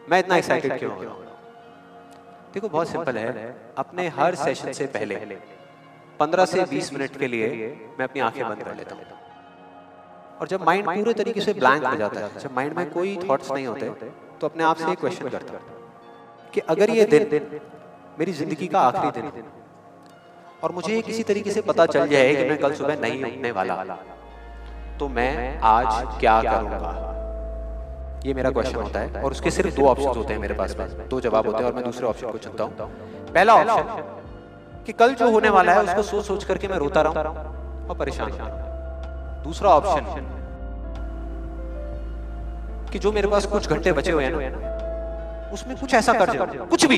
मैं इतना एक्साइटेड क्यों हो रहा हूँ? देखो बहुत सिंपल है, अपने हर सेशन से पहले 15 से 20 मिनट के लिए मैं अपनी आंखें बंद कर लेता हूँ। और जब माइंड पूरे तरीके से ब्लैंक हो जाता है, जब माइंड में कोई थॉट्स नहीं होते, तो अपने आप से एक क्वेश्चन करता हूँ कि अगर ये दिन मेरी जिंदगी का आखिरी दिन हो और मुझे किसी तरीके से पता चल जाए कि मैं कल सुबह नहीं उठने वाला, तो मैं आज क्या करूंगा? ये मेरा क्वेश्चन होता है। और उसके सिर्फ 2 ऑप्शन होते हैं मेरे पास में, 2 जवाब होते हैं और मैं दूसरे ऑप्शन को चुनता हूँ। पहला ऑप्शन कि कल जो होने वाला है उसको सोच सोच करके मैं रोता रहूं और परेशान रहूं। दूसरा ऑप्शन कि जो मेरे पास कुछ घंटे बचे हुए हैं ना, उसमें कुछ ऐसा कर जाऊं, कुछ भी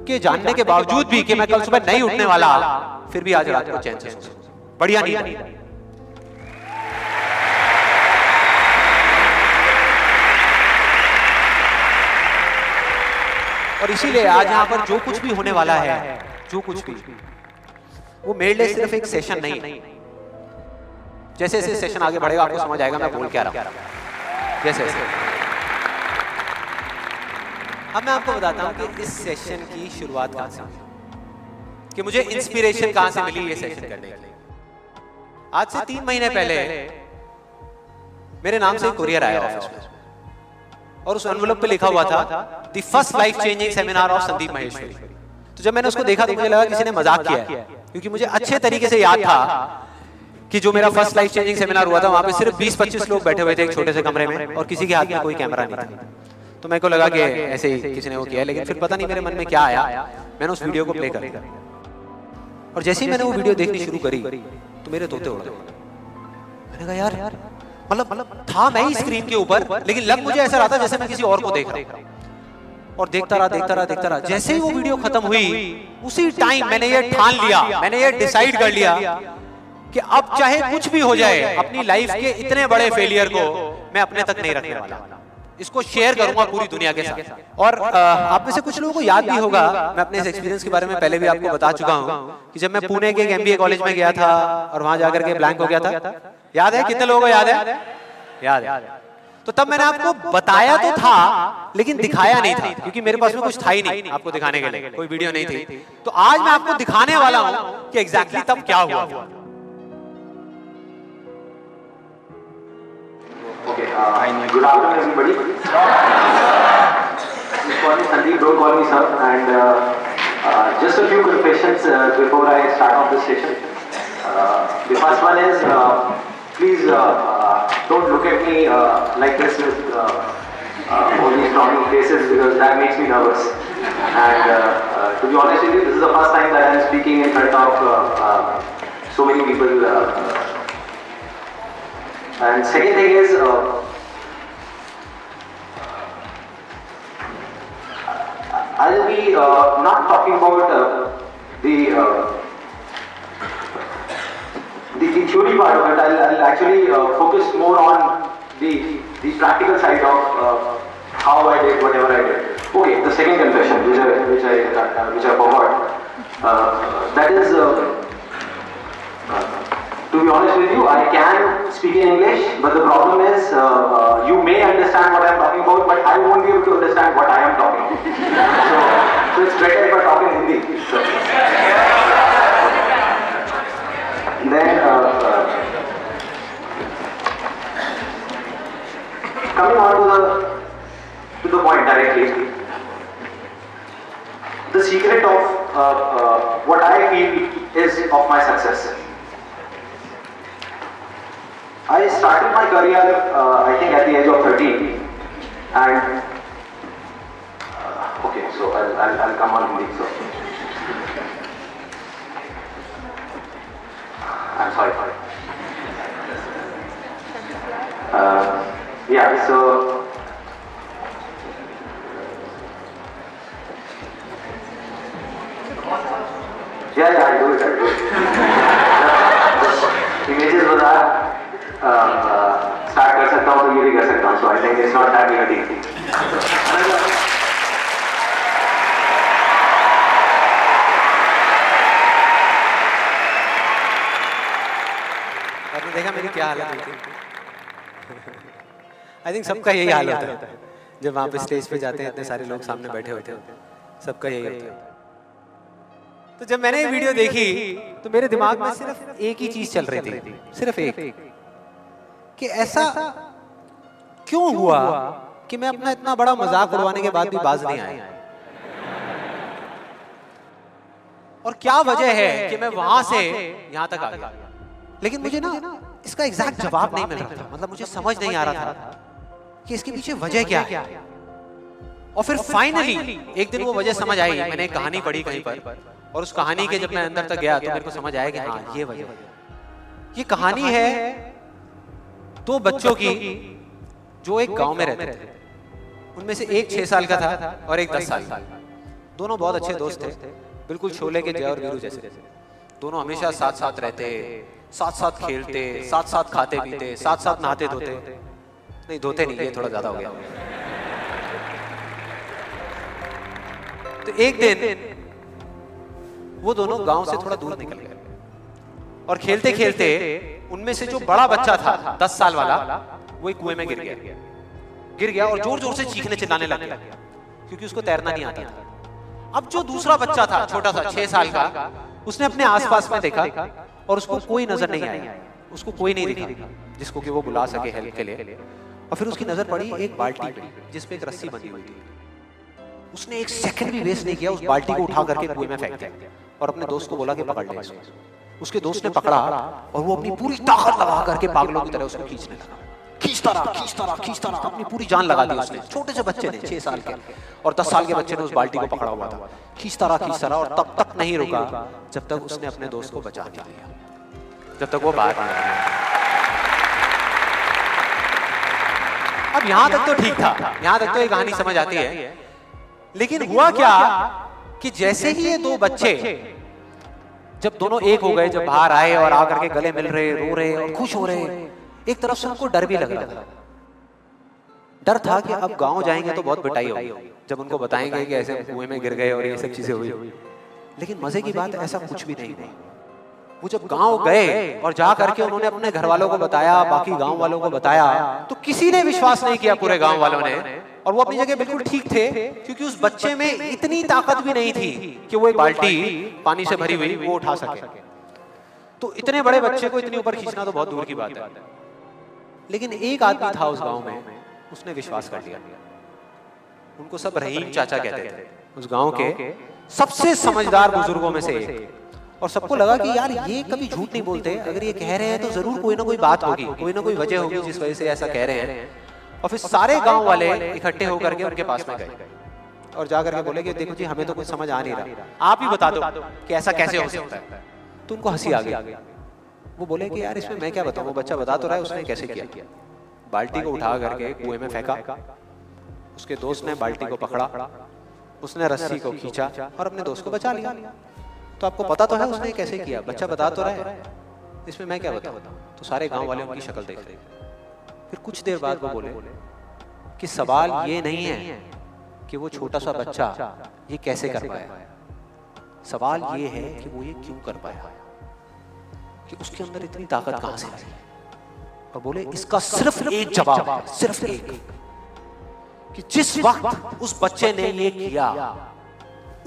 कि जानने के बावजूद भी कि मैं कल सुबह नहीं उठने वाला, फिर भी आज रात को चैन से सो सकूं। बढ़िया नींद। और इसीलिए आज यहाँ पर जो कुछ भी होने वाला है, जो कुछ भी, वो मेरे लिए सिर्फ एक सेशन नहीं। जैसे जैसे सेशन आगे बढ़ेगा आपको समझ आएगा मैं बोल क्या रहा हूं। जैसे अब मैं आपको बताता हूं कि इस सेशन की शुरुआत कहां से हुई, कि मुझे इंस्पिरेशन कहां से मिली ये सेशन करने के लिए। आज से 3 महीने पहले मेरे नाम से एक कुरियर आया ऑफिस में और उस एनवेलप पे लिखा हुआ था the first life changing seminar of Sandeep Maheshwari. तो जब मैंने उसको देखा तो मुझे लगा किसी ने मजाक किया है, क्योंकि मुझे अच्छे तरीके से याद था कि जो मेरा फर्स्ट लाइफ चेंजिंग सेमिनार हुआ था वहां पे सिर्फ 20-25 लोग बैठे हुए थे एक छोटे से कमरे में और किसी के हाथ में कोई कैमरा नहीं था। तो मेरे को लगा कि ऐसे ही किसी ने वो किया, लेकिन फिर पता नहीं मेरे मन में क्या आया, मैंने उस वीडियो को प्ले कर दिया और जैसे ही मैंने वो वीडियो देखनी शुरू करी तो मेरे तोते उड़ गए। मैंने कहा यार मतलब था मैं ही स्क्रीन के ऊपर, लेकिन लग मुझे ऐसा रहा था जैसे मैं किसी और को देख रहा हूं। और देखता रहा। जैसे ही वो वीडियो खत्म हुई उसी टाइम मैंने ये ठान लिया, मैंने ये डिसाइड कर लिया कि अब चाहे कुछ भी हो जाए, अपनी लाइफ के इतने बड़े फेलियर को मैं अपने तक नहीं रखने वाला, इसको शेयर करूंगा पूरी दुनिया के साथ। और आप में से कुछ लोगों को याद भी होगा, मैं अपने इस एक्सपीरियंस के बारे में पहले भी आपको बता चुका हूं कि जब मैं पुणे के एक MBA कॉलेज में गया था और वहां जाकर के ब्लैंक हो गया था। याद है? कितने लोगों को याद है? याद है। तो तब मैंने आपको बताया तो था लेकिन दिखाया नहीं था, क्योंकि मेरे पास में कुछ था ही नहीं आपको दिखाने के लिए, कोई वीडियो नहीं थी। तो आज मैं आपको दिखाने वाला हूं कि एग्जैक्टली तब क्या हुआ। Okay, good afternoon everybody. Just call me Sandeep, don't call me sir. And just a few confessions before I start off this session. The first one is, please don't look at me like this with all these frowning faces, because that makes me nervous. And to be honest with you, this is the first time that I am speaking in front of so many people. And second thing is, I'll be not talking about the theory part of it. I'll actually focus more on the practical side of how I did whatever I did. Okay, the second confession, which I forgot. That is. To be honest with you, I can speak in English, but the problem is you may understand what I am talking about, but I won't be able to understand what I am talking about. So it's better if I talk in Hindi. So. Then coming on to the point directly, the secret of what I feel is of my success. I started my career, I think, at the age of 13, and okay, so I'll come on Hindi. So I'm sorry. Yeah, so yeah, I do it. Images बता start कर सकता हूँ तो ये भी कर सकता हूँ, so I think it's not that big a deal. आपने देखा मेरी क्या हालत हुई थी? आई थिंक सबका यही हाल होता है जब वहां पे स्टेज पे जाते हैं इतने सारे लोग सामने बैठे होते हैं, सबका यही होता है। तो जब मैंने ये वीडियो देखी तो मेरे दिमाग में सिर्फ एक ही चीज चल रही थी, सिर्फ एक, कि ऐसा क्यों हुआ कि मैं अपना इतना बड़ा मजाक उड़वाने के बाद भी बाज नहीं आया, और क्या वजह है कि मैं वहां से यहां तक आ गया। लेकिन मुझे ना इसका एग्जैक्ट जवाब नहीं मिल रहा था, मतलब मुझे समझ नहीं आ रहा था कि इसके पीछे वजह क्या है। और फिर फाइनली एक दिन वो वजह समझ आई। मैंने एक कहानी पढ़ी कहीं पर, और उस कहानी के जब मैं अंदर तक गया तो मेरे को समझ आया कि हाँ ये वजह है। ये कहानी है दो बच्चों की जो एक गांव में रहते थे। उनमें से एक 6 साल का था और एक 10 साल का। दोनों बहुत अच्छे दोस्त थे, बिल्कुल शोले के जय और वीरू जैसे। दोनों हमेशा साथ साथ रहते, साथ साथ खेलते, साथ साथ खाते पीते, साथ साथ नहाते धोते, नहीं धोते नहीं, ये थोड़ा ज्यादा हो गया। तो एक दिन वो दोनों गांव से थोड़ा दूर निकल गए और खेलते खेलते उनमें से जो बड़ा बच्चा था 10 साल वाला, वो एक कुएं में गिर गया और जोर जोर से चीखने चिल्लाने लग गया क्योंकि उसको तैरना नहीं आता था। अब जो दूसरा बच्चा था छोटा सा 6 साल का, उसने अपने आसपास में देखा और उसको कोई नजर नहीं आया, उसको कोई नहीं दिखा जिसको कि वो बुला सके हेल्प के लिए। और फिर उसकी नजर पड़ी एक बाल्टी पे जिसपे एक रस्सी बंधी हुई थी। उसने एक सेकंड भी वेस्ट नहीं किया, उस बाल्टी को उठा करके कुएं में फेंक दिया और अपने दोस्त को बोला कि पकड़ ले इसको। उसके दोस्त ने पकड़ा और वो अपनी पूरी ताकत लगा करके पागलों की तरह उसको खींचने लगा। खींचता रहा, अपनी पूरी जान लगा दी उसने। छोटे से बच्चे ने 6 साल के और 10 साल के बच्चे ने उस बाल्टी को पकड़ा हुआ था। खींचता रहा और तब तक नहीं रुका जब तक उसने अपने दोस्त को बचा नहीं लिया, जब तक वो बाहर नहीं आया। अब यहां तक तो ठीक था, यहां तक तो ये कहानी समझ आती है। लेकिन हुआ क्या कि जैसे ही ये दो बच्चे जब दोनों एक हो गए, जब बाहर आए और आकर के गले मिल रहे, रो रहे और खुश हो रहे, एक तरफ से उनको डर भी लग रहा था। डर था कि अब गांव जाएंगे तो बहुत पिटाई होगी जब उनको बताएंगे कि ऐसे कुएं में गिर गए और ये सब चीजें हुई। लेकिन मजे की बात ऐसा कुछ भी नहीं हुआ। वो जब गांव गए और जा करके उन्होंने अपने घर वालों को बताया, बाकी गांव वालों को बताया, तो किसी ने विश्वास नहीं किया, पूरे गांव वालों ने। और वो अपनी जगह बिल्कुल ठीक थे क्योंकि उस बच्चे में इतनी ताकत भी नहीं थी कि वो एक बाल्टी पानी से भरी हुई वो उठा सके। तो इतने बड़े बच्चे को इतनी ऊपर खींचना तो बहुत दूर की बात है। लेकिन एक आदमी था उस गांव में, उसने विश्वास कर लिया। उनको सब रहीम चाचा कहते थे, उस गांव के सबसे समझदार बुजुर्गों में से एक। और सबको लगा कि यार ये कभी झूठ नहीं बोलते, अगर ये कह रहे हैं तो जरूर कोई ना कोई बात होगी, कोई ना कोई वजह होगी जिस वजह से ऐसा कह रहे हैं। और फिर सारे गांव वाले इकट्ठे होकर के उनके पास में गए और जाकर के बोले कि देखो जी हमें तो कुछ समझ आ नहीं रहा, आप ही बता दो कि ऐसा कैसे हो सकता है। तो उनको हंसी आ गई। वो बोले कि यार इसमें मैं क्या बताऊं, वो बच्चा बता तो रहा है उसने कैसे किया। बाल्टी को उठा करके कुएं में फेंका, उसके दोस्त ने बाल्टी को पकड़ा, उसने रस्सी को खींचा और अपने दोस्त को बचा लिया। तो आपको पता तो है उसने कैसे किया, बच्चा बता तो रहा है, इसमें मैं क्या बताऊं। तो सारे गांव वाले उनकी शक्ल देख रहे। फिर कुछ देर बाद वो बोले कि सवाल ये नहीं है कि वो छोटा सा बच्चा ये कैसे कर पाया, सवाल ये है कि वो ये क्यों कर पाया, कि उसके अंदर इतनी ताकत कहां से आई। और बोले इसका सिर्फ एक जवाब है, सिर्फ एक, कि जिस वक्त उस बच्चे ने ये किया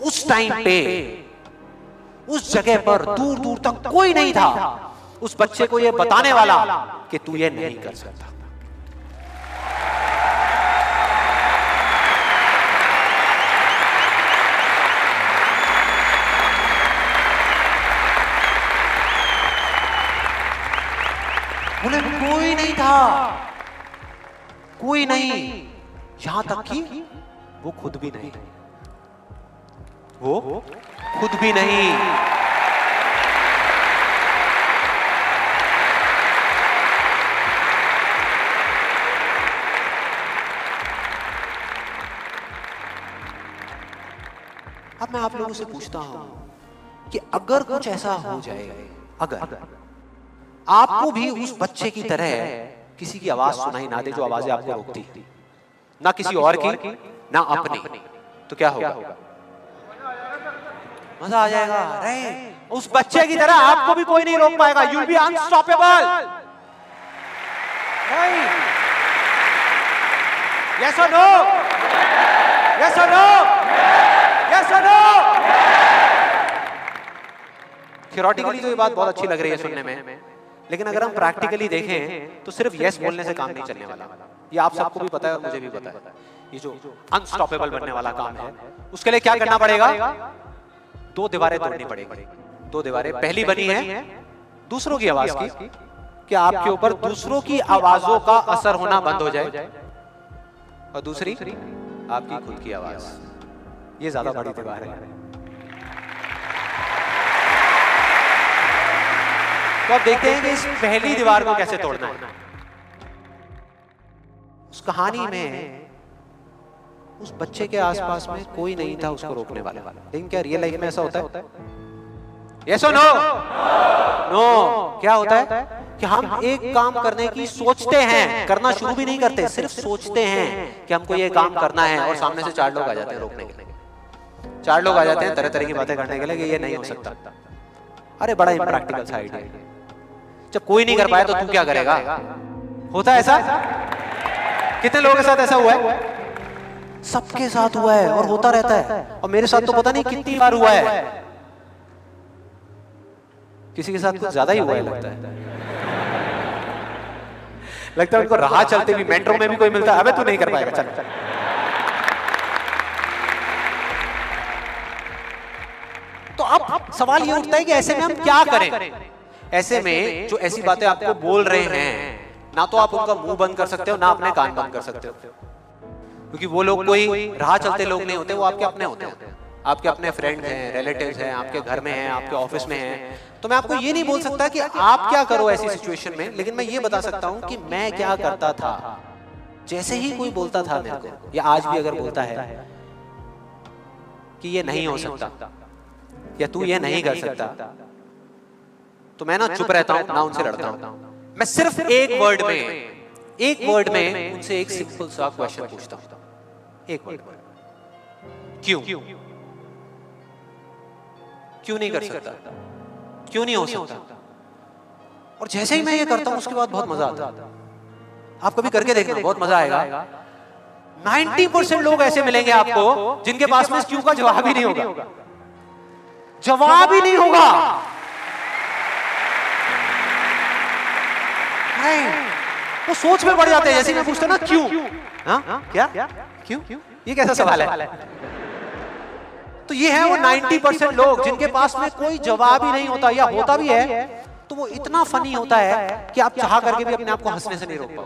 उस टाइम पे उस जगह पर दूर दूर तक कोई नहीं था उस बच्चे को ये बताने वाला कि तू ये नहीं कर सकता। बोले कोई नहीं था, कोई नहीं, यहां तक कि वो खुद भी नहीं, वो खुद भी नहीं। अब मैं आप लोगों से पूछता हूं कि अगर कुछ ऐसा हो जाए, अगर आपको भी उस बच्चे की तरह किसी की आवाज सुनाई ना दे जो आवाजें आपको रोकती है, ना किसी और की ना अपनी, तो क्या होगा? मजा आ जाएगा। अरे उस बच्चे की तरह आपको भी कोई नहीं रोक पाएगा। You will be unstoppable. Yes और नो, यस और नो, यस और नो। थियोरेटिकली तो ये बात बहुत अच्छी लग रही है सुनने में, लेकिन अगर हम प्रैक्टिकली देखें तो सिर्फ यस बोलने से काम नहीं चलने वाला। ये आप सबको भी पता है और मुझे भी पता है। ये जो अनस्टॉपेबल बनने वाला काम है, उसके लिए क्या करना पड़ेगा? 2 दीवारें तोड़नी पड़ेगी। 2 दीवारें, पहली बनी है दूसरों की आवाज की, कि आपके ऊपर दूसरों की आवाजों का असर होना बंद हो जाए, और दूसरी आपकी खुद की आवाज। ये ज्यादा बड़ी दीवार है। तो आप देखते हैं कि इस पहली दीवार को कैसे तोड़ना है। उस कहानी में उस बच्चे के आसपास में कोई नहीं था उसको रोकने वाला, लेकिन क्या रियल लाइफ में ऐसा होता है? यस और नो? नो। क्या होता है कि हम एक काम करने की सोचते हैं, करना शुरू भी नहीं करते, सिर्फ सोचते हैं कि हमको ये काम करना है, और सामने से 4 लोग आ जाते हैं रोकने के लिए। 4 लोग आ जाते हैं तरह तरह की बातें करने के लिए कि ये नहीं हो सकता। अरे बड़ा इम्प्रैक्टिकल सा आइडिया है। जब कोई नहीं कर पाया तो तू क्या करेगा? होता है ऐसा? कितने लोगों के साथ ऐसा हुआ है? सबके साथ हुआ है और होता रहता है। और मेरे साथ तो पता नहीं कितनी बार हुआ है। किसी के साथ कुछ ज्यादा ही हुआ है लगता है। लगता है उनको राह चलते भी, मेट्रो में भी कोई मिलता है, अबे तू नहीं कर पाएगा, चल। तो अब सवाल ये उठता है कि ऐसे में हम क्या करें? ऐसे में जो ऐसी बातें आपको बोल रहे हैं, ना तो आप उनका मुंह बंद कर सकते हो, ना अपने कान बंद कर सकते हो, क्योंकि वो लोग कोई राह चलते लोग नहीं होते, वो आपके अपने होते हैं। आपके अपने फ्रेंड्स हैं, रिलेटिव्स हैं, आपके घर में हैं, आपके ऑफिस में हैं। तो मैं आपको ये नहीं बोल सकता कि आप क्या करो ऐसी सिचुएशन में, लेकिन मैं ये बता सकता हूं कि मैं क्या करता था। जैसे ही कोई बोलता था मेरे को, या आज भी अगर बोलता है कि ये नहीं हो सकता या तू ये नहीं कर सकता, तो मैं ना चुप रहता हूं, ना उनसे लड़ता हूं। मैं सिर्फ एक वर्ड में उनसे एक सिंपल सा क्वेश्चन पूछता हूं, एक वर्ड में, क्यों? क्यों नहीं कर सकता? क्यों नहीं हो सकता? और जैसे ही मैं ये करता हूं उसके बाद बहुत मजा आता है। आप कभी करके देखना, बहुत मजा आएगा। 90% लोग ऐसे मिलेंगे आपको जिनके पास में क्यों का जवाब ही नहीं होगा। जवाब ही नहीं होगा। वो सोच में पड़ जाते हैं। जैसे मैं पूछता ना क्यों, हाँ क्या क्यों, ये कैसा सवाल है? तो ये है वो 90% लोग जिनके पास में कोई जवाब ही नहीं होता, या होता भी है तो वो इतना फनी होता है कि आप चाह करके भी अपने आप को हंसने से नहीं रोक पाओगे।